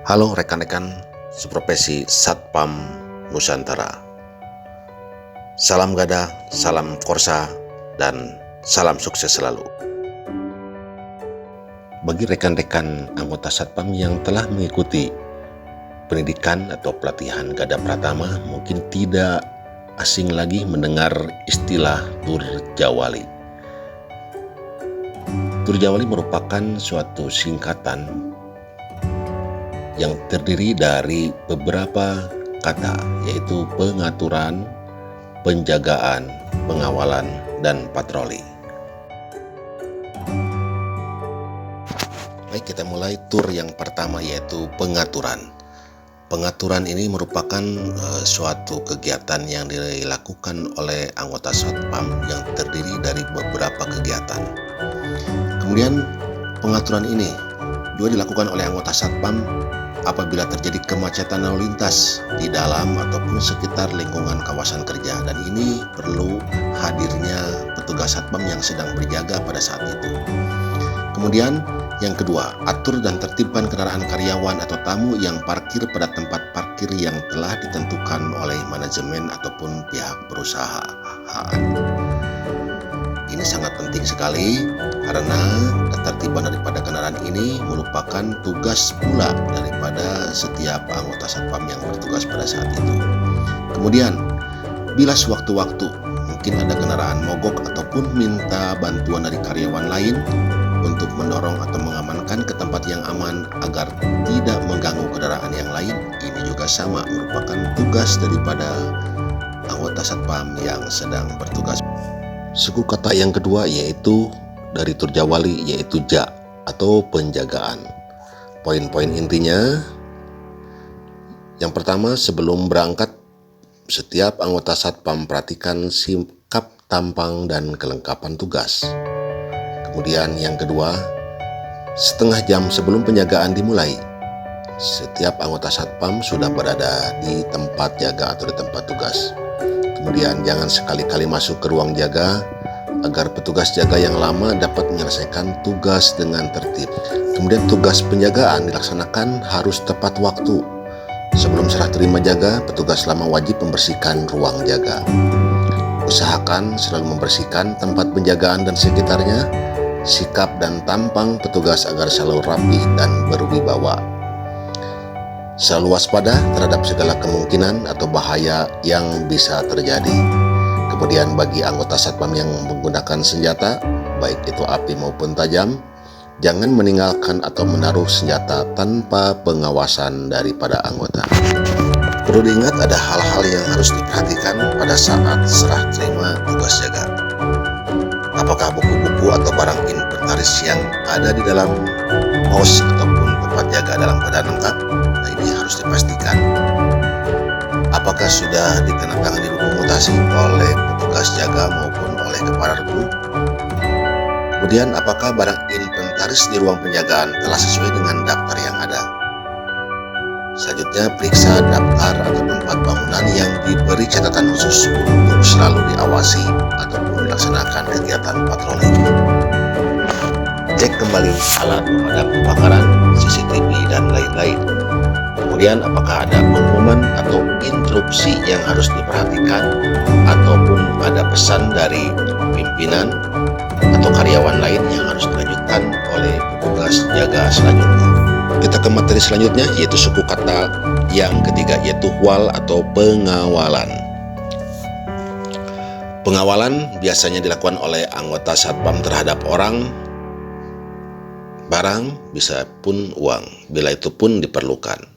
Halo rekan-rekan seprofesi Satpam Nusantara. Salam Gada, salam Korsa, dan salam sukses selalu. Bagi rekan-rekan anggota Satpam yang telah mengikuti pendidikan atau pelatihan Gada Pratama, mungkin tidak asing lagi mendengar istilah Turjawali. Turjawali merupakan suatu singkatan yang terdiri dari beberapa kata, yaitu pengaturan, penjagaan, pengawalan, dan patroli. Baik, kita mulai tur yang pertama, yaitu pengaturan. Pengaturan ini merupakan suatu kegiatan yang dilakukan oleh anggota Satpam yang terdiri dari beberapa kegiatan. Kemudian pengaturan ini juga dilakukan oleh anggota Satpam apabila terjadi kemacetan lalu lintas di dalam ataupun sekitar lingkungan kawasan kerja, dan ini perlu hadirnya petugas Satpam yang sedang berjaga pada saat itu. Kemudian yang kedua, atur dan tertibkan kendaraan karyawan atau tamu yang parkir pada tempat parkir yang telah ditentukan oleh manajemen ataupun pihak perusahaan. Ini sangat penting sekali karena ketertiban daripada kendaraan ini merupakan tugas pula daripada setiap anggota Satpam yang bertugas pada saat itu. Kemudian, bila sewaktu-waktu mungkin ada kendaraan mogok ataupun minta bantuan dari karyawan lain untuk mendorong atau mengamankan ke tempat yang aman agar tidak mengganggu kendaraan yang lain, ini juga sama merupakan tugas daripada anggota Satpam yang sedang bertugas. Suku kata yang kedua yaitu dari Turjawali, yaitu ja atau penjagaan. Poin-poin intinya, yang pertama, sebelum berangkat setiap anggota Satpam perhatikan sikap, tampang, dan kelengkapan tugas. Kemudian yang kedua, setengah jam sebelum penjagaan dimulai, setiap anggota Satpam sudah berada di tempat jaga atau di tempat tugas. Kemudian jangan sekali-kali masuk ke ruang jaga agar petugas jaga yang lama dapat menyelesaikan tugas dengan tertib. Kemudian tugas penjagaan dilaksanakan harus tepat waktu. Sebelum serah terima jaga, petugas lama wajib membersihkan ruang jaga. Usahakan selalu membersihkan tempat penjagaan dan sekitarnya. Sikap dan tampang petugas agar selalu rapi dan berwibawa. Selalu waspada terhadap segala kemungkinan atau bahaya yang bisa terjadi. Kemudian bagi anggota Satpam yang menggunakan senjata, baik itu api maupun tajam, jangan meninggalkan atau menaruh senjata tanpa pengawasan daripada anggota. Perlu diingat ada hal-hal yang harus diperhatikan pada saat serah terima tugas jaga. Apakah buku-buku atau barang inventaris yang ada di dalam pos ataupun tempat jaga dalam keadaan lengkap? Nah, ini harus dipastikan. Apakah sudah ditandatangani buku mutasi oleh petugas jaga maupun oleh kepala regu? Kemudian apakah barang inventaris di ruang penjagaan telah sesuai dengan daftar yang ada? Selanjutnya, periksa daftar atau tempat bangunan yang diberi catatan khusus untuk selalu diawasi ataupun dilaksanakan kegiatan patroli. Cek kembali alat pemadam kebakaran, CCTV, dan lain-lain. Kemudian apakah ada pengumuman atau instruksi yang harus diperhatikan ataupun ada pesan dari pimpinan atau karyawan lain yang harus dilanjutkan oleh petugas jaga selanjutnya. Kita ke materi selanjutnya, yaitu suku kata yang ketiga, yaitu wal atau pengawalan. Pengawalan biasanya dilakukan oleh anggota Satpam terhadap orang, barang, bisa pun uang, bila itu pun diperlukan.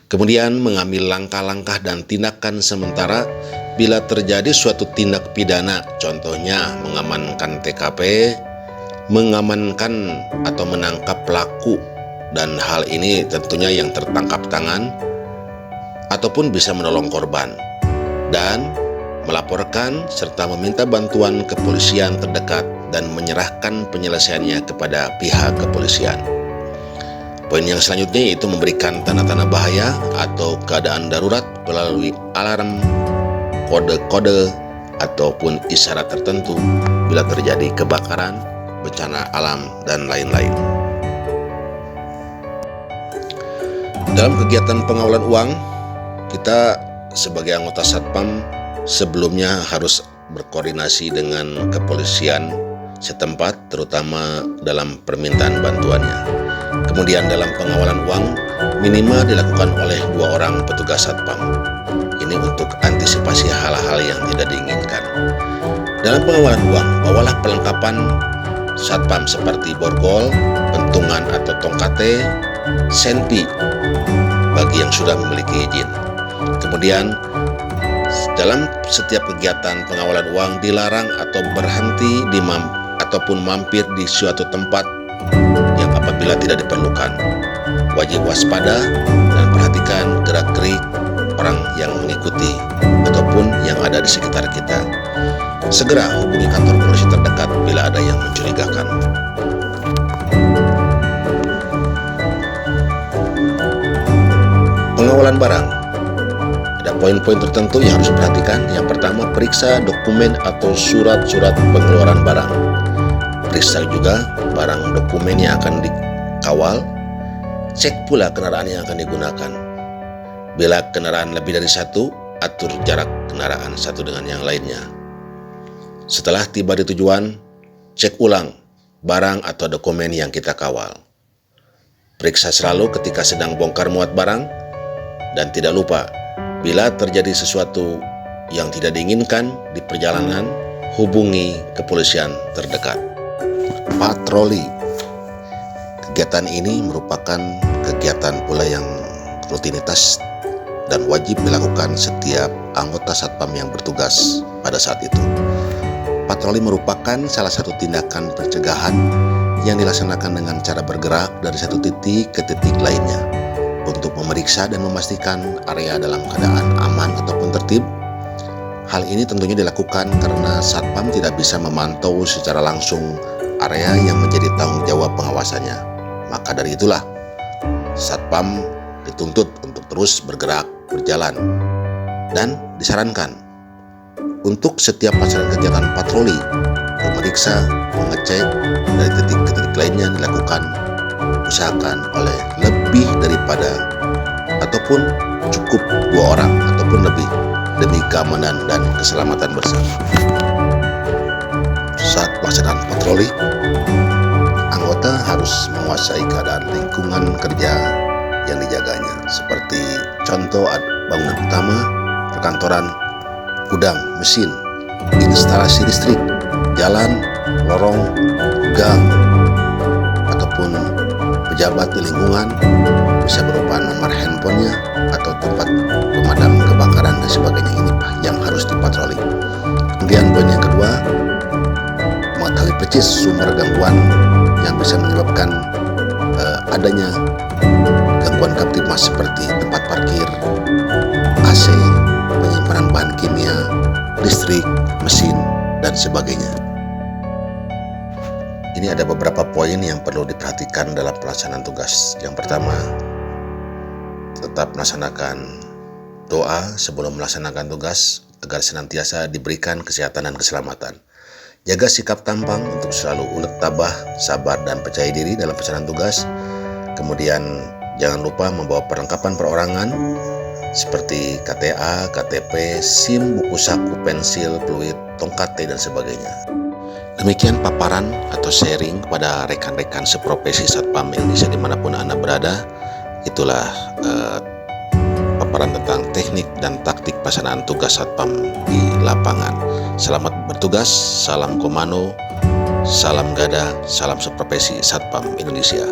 Kemudian mengambil langkah-langkah dan tindakan sementara bila terjadi suatu tindak pidana, contohnya mengamankan TKP, mengamankan atau menangkap pelaku, dan hal ini tentunya yang tertangkap tangan, ataupun bisa menolong korban, dan melaporkan serta meminta bantuan kepolisian terdekat dan menyerahkan penyelesaiannya kepada pihak kepolisian. Poin yang selanjutnya yaitu memberikan tanda-tanda bahaya atau keadaan darurat melalui alarm, kode-kode, ataupun isyarat tertentu bila terjadi kebakaran, bencana alam, dan lain-lain. Dalam kegiatan pengawalan uang, kita sebagai anggota Satpam sebelumnya harus berkoordinasi dengan kepolisian setempat, terutama dalam permintaan bantuannya. Kemudian dalam pengawalan uang, minimal dilakukan oleh 2 orang petugas Satpam. Ini untuk antisipasi hal-hal yang tidak diinginkan. Dalam pengawalan uang, bawalah perlengkapan Satpam seperti borgol, pentungan atau tongkate, senpi bagi yang sudah memiliki izin. Kemudian dalam setiap kegiatan pengawalan uang dilarang atau berhenti ataupun mampir di suatu tempat yang apabila tidak diperlukan. Wajib waspada dan perhatikan gerak-gerik orang yang mengikuti ataupun yang ada di sekitar kita. Segera hubungi kantor polisi terdekat bila ada yang mencurigakan. Pengawalan barang. Ada poin-poin tertentu yang harus diperhatikan. Yang pertama, periksa dokumen atau surat-surat pengeluaran barang. Periksa juga barang dokumen yang akan dikawal. Cek pula kendaraan yang akan digunakan. Bila kendaraan lebih dari satu, atur jarak kendaraan satu dengan yang lainnya. Setelah tiba di tujuan, cek ulang barang atau dokumen yang kita kawal. Periksa selalu ketika sedang bongkar muat barang, dan tidak lupa, bila terjadi sesuatu yang tidak diinginkan di perjalanan, hubungi kepolisian terdekat. Patroli. Kegiatan ini merupakan kegiatan pula yang rutinitas dan wajib dilakukan setiap anggota Satpam yang bertugas pada saat itu. Patroli merupakan salah satu tindakan pencegahan yang dilaksanakan dengan cara bergerak dari satu titik ke titik lainnya untuk memeriksa dan memastikan area dalam keadaan aman ataupun tertib. Hal ini tentunya dilakukan karena Satpam tidak bisa memantau secara langsung area yang menjadi tanggung jawab pengawasannya. Maka dari itulah Satpam dituntut untuk terus bergerak, berjalan, dan disarankan untuk setiap pelaksanaan kegiatan patroli, memeriksa, mengecek dari titik ke titik lainnya dilakukan usahakan oleh lebih daripada ataupun cukup 2 orang ataupun lebih demi keamanan dan keselamatan bersama. Saat pelaksanaan patroli, anggota harus menguasai keadaan lingkungan kerja yang dijaganya, seperti contoh bangunan utama, perkantoran, gudang, mesin, instalasi listrik, jalan, lorong, gang, ataupun pejabat di lingkungan, bisa berupa nomor handphonenya atau tempat pemadam kebakaran dan sebagainya. Ini yang harus dipatroli. Kemudian poin yang kedua, mengetahui persis sumber gangguan yang bisa menyebabkan adanya gangguan Kamtibmas seperti tempat parkir, AC, penyimpanan bahan kimia, listrik, mesin, dan sebagainya. Ini ada beberapa poin yang perlu diperhatikan dalam pelaksanaan tugas. Yang pertama, tetap melaksanakan doa sebelum melaksanakan tugas agar senantiasa diberikan kesehatan dan keselamatan. Jaga sikap tampang untuk selalu unek tabah, sabar, dan percaya diri dalam pelaksanaan tugas. Kemudian jangan lupa membawa perlengkapan perorangan seperti KTA, KTP, SIM, buku saku, pensil, peluit, tongkat dan sebagainya. Demikian paparan atau sharing kepada rekan-rekan seprofesi Satpam Indonesia dimanapun Anda berada. Itulah paparan tentang teknik dan taktik pelaksanaan tugas Satpam di lapangan. Selamat bertugas, salam komando, salam gada, salam seprofesi Satpam Indonesia.